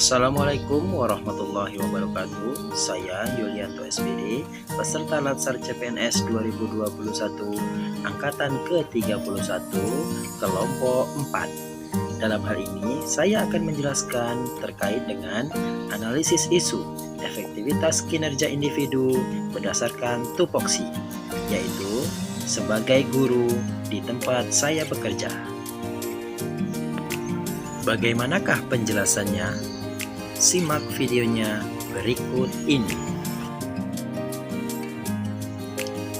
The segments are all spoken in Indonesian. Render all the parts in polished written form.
Assalamualaikum warahmatullahi wabarakatuh. Saya Yulianto SPD, peserta Latsar CPNS 2021 Angkatan ke-31 Kelompok 4. Dalam hal ini, saya akan menjelaskan terkait dengan analisis isu efektivitas kinerja individu berdasarkan tupoksi, yaitu sebagai guru di tempat saya bekerja. Bagaimanakah penjelasannya? Simak videonya berikut ini.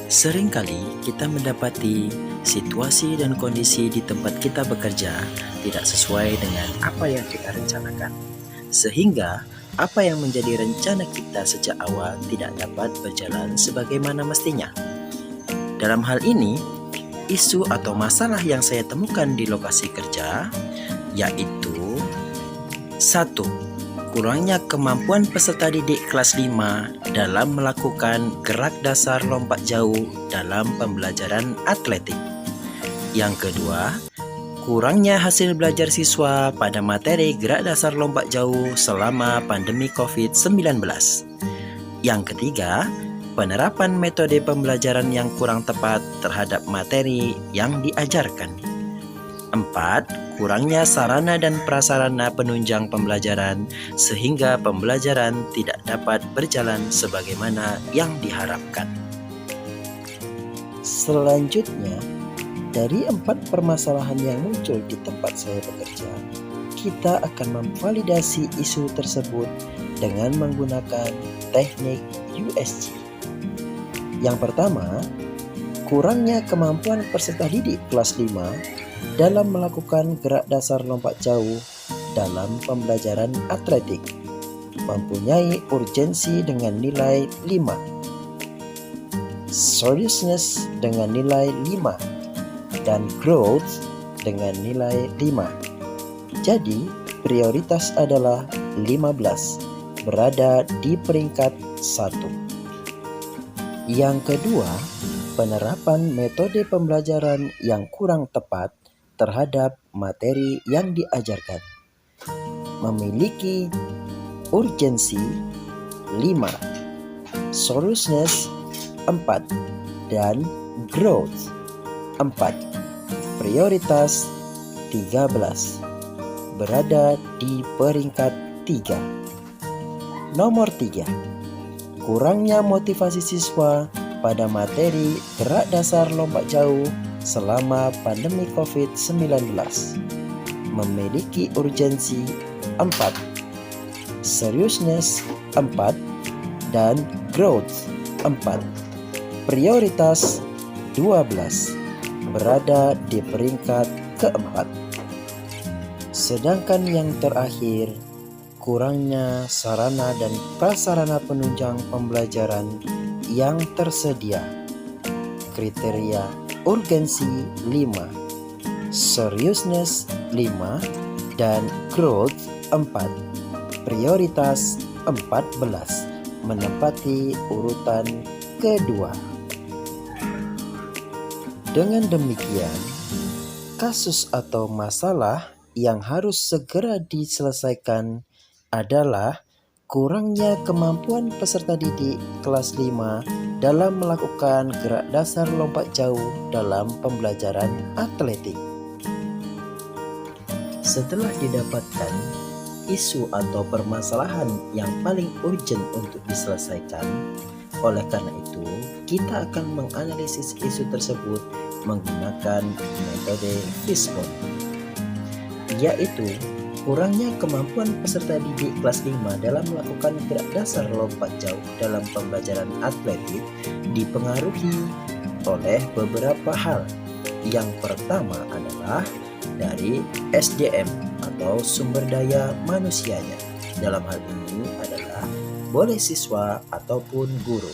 Seringkali kita mendapati situasi dan kondisi di tempat kita bekerja tidak sesuai dengan apa yang kita rencanakan, sehingga apa yang menjadi rencana kita sejak awal tidak dapat berjalan sebagaimana mestinya. Dalam hal ini, isu atau masalah yang saya temukan di lokasi kerja yaitu 1. Kurangnya kemampuan peserta didik kelas 5 dalam melakukan gerak dasar lompat jauh dalam pembelajaran atletik. Yang kedua, kurangnya hasil belajar siswa pada materi gerak dasar lompat jauh selama pandemi COVID-19. Yang ketiga, penerapan metode pembelajaran yang kurang tepat terhadap materi yang diajarkan. 4. Kurangnya sarana dan prasarana penunjang pembelajaran sehingga pembelajaran tidak dapat berjalan sebagaimana yang diharapkan. Selanjutnya, dari 4 permasalahan yang muncul di tempat saya bekerja, kita akan memvalidasi isu tersebut dengan menggunakan teknik USG. Yang pertama, kurangnya kemampuan peserta didik kelas 5 dalam melakukan gerak dasar lompat jauh dalam pembelajaran atletik, mempunyai urgensi dengan nilai 5, seriousness dengan nilai 5, dan growth dengan nilai 5. Jadi, prioritas adalah 15, berada di peringkat 1. Yang kedua, penerapan metode pembelajaran yang kurang tepat terhadap materi yang diajarkan, memiliki urgensi 5, seriousness 4, dan growth 4. Prioritas 13, berada di peringkat 3. Nomor 3, kurangnya motivasi siswa pada materi gerak dasar lompat jauh selama pandemi COVID-19, memiliki urgensi 4, seriousness 4, dan growth 4. Prioritas 12, berada di peringkat keempat. Sedangkan yang terakhir, kurangnya sarana dan prasarana penunjang pembelajaran yang tersedia. Kriteria urgensi 5, seriousness 5, dan growth 4. Prioritas 14, menempati urutan kedua. Dengan demikian, kasus atau masalah yang harus segera diselesaikan adalah kurangnya kemampuan peserta didik kelas 5 dalam melakukan gerak dasar lompat jauh dalam pembelajaran atletik. Setelah didapatkan isu atau permasalahan yang paling urgent untuk diselesaikan, oleh karena itu kita akan menganalisis isu tersebut menggunakan metode Fishbone, yaitu kurangnya kemampuan peserta didik kelas 5 dalam melakukan gerak dasar lompat jauh dalam pembelajaran atletik dipengaruhi oleh beberapa hal. Yang pertama adalah dari SDM atau sumber daya manusianya. Dalam hal ini adalah boleh siswa ataupun guru.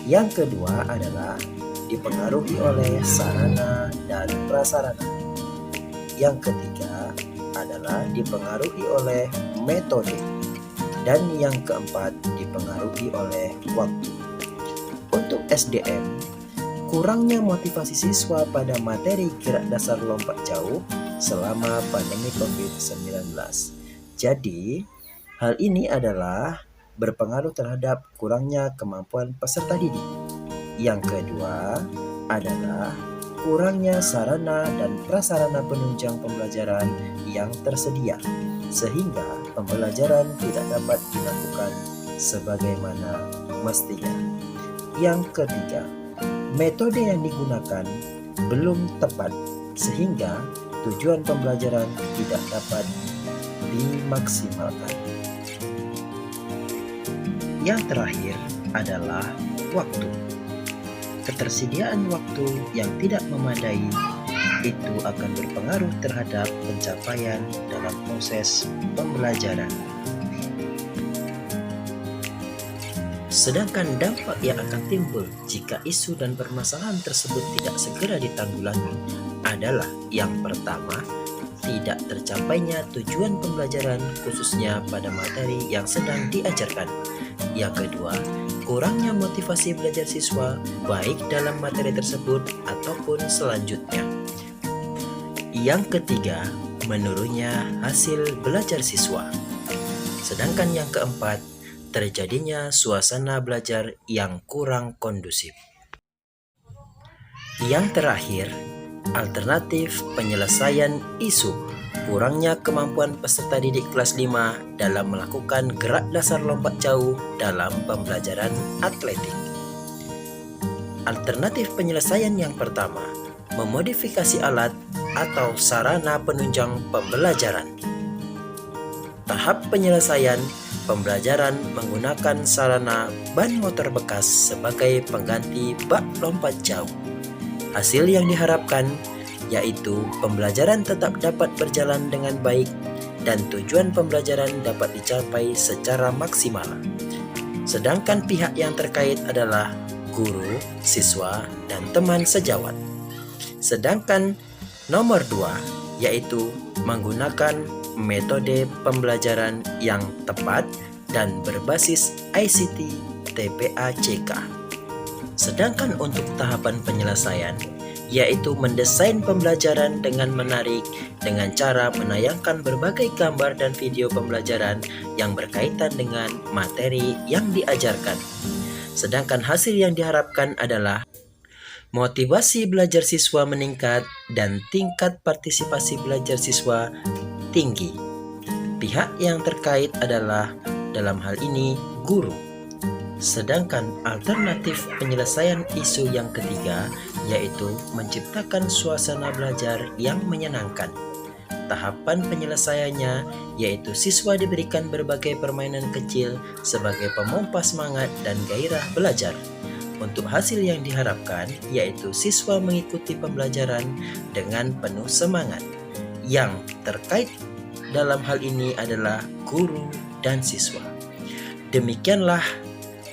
Yang kedua adalah dipengaruhi oleh sarana dan prasarana. Yang ketiga adalah dipengaruhi oleh metode, dan yang keempat dipengaruhi oleh waktu. Untuk SDM, kurangnya motivasi siswa pada materi gerak dasar lompat jauh selama pandemi COVID-19, Jadi, hal ini adalah berpengaruh terhadap kurangnya kemampuan peserta didik. Yang kedua adalah kurangnya sarana dan prasarana penunjang pembelajaran yang tersedia, sehingga pembelajaran tidak dapat dilakukan sebagaimana mestinya. Yang ketiga, metode yang digunakan belum tepat, sehingga tujuan pembelajaran tidak dapat dimaksimalkan. Yang terakhir adalah waktu. Ketersediaan waktu yang tidak memadai itu akan berpengaruh terhadap pencapaian dalam proses pembelajaran. Sedangkan dampak yang akan timbul jika isu dan permasalahan tersebut tidak segera ditanggulangi adalah yang pertama, tidak tercapainya tujuan pembelajaran khususnya pada materi yang sedang diajarkan. Yang kedua, kurangnya motivasi belajar siswa baik dalam materi tersebut ataupun selanjutnya. Yang ketiga, menurunnya hasil belajar siswa. Sedangkan yang keempat, terjadinya suasana belajar yang kurang kondusif. Yang terakhir, alternatif penyelesaian isu kurangnya kemampuan peserta didik kelas 5 dalam melakukan gerak dasar lompat jauh dalam pembelajaran atletik. Alternatif penyelesaian yang pertama, memodifikasi alat atau sarana penunjang pembelajaran. Tahap penyelesaian pembelajaran menggunakan sarana ban motor bekas sebagai pengganti bak lompat jauh. Hasil yang diharapkan yaitu pembelajaran tetap dapat berjalan dengan baik dan tujuan pembelajaran dapat dicapai secara maksimal. Sedangkan pihak yang terkait adalah guru, siswa, dan teman sejawat. Sedangkan nomor 2 yaitu menggunakan metode pembelajaran yang tepat dan berbasis ICT TPA-CK. Sedangkan untuk tahapan penyelesaian yaitu mendesain pembelajaran dengan menarik dengan cara menayangkan berbagai gambar dan video pembelajaran yang berkaitan dengan materi yang diajarkan. Sedangkan hasil yang diharapkan adalah motivasi belajar siswa meningkat dan tingkat partisipasi belajar siswa tinggi. Pihak yang terkait adalah dalam hal ini guru. Sedangkan alternatif penyelesaian isu yang ketiga yaitu menciptakan suasana belajar yang menyenangkan. Tahapan penyelesaiannya yaitu siswa diberikan berbagai permainan kecil sebagai pemompa semangat dan gairah belajar. Untuk hasil yang diharapkan yaitu siswa mengikuti pembelajaran dengan penuh semangat. Yang terkait dalam hal ini adalah guru dan siswa. Demikianlah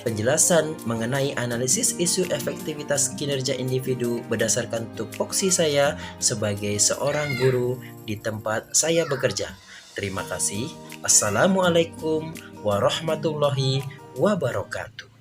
penjelasan mengenai analisis isu efektivitas kinerja individu berdasarkan tupoksi saya sebagai seorang guru di tempat saya bekerja. Terima kasih. Assalamualaikum warahmatullahi wabarakatuh.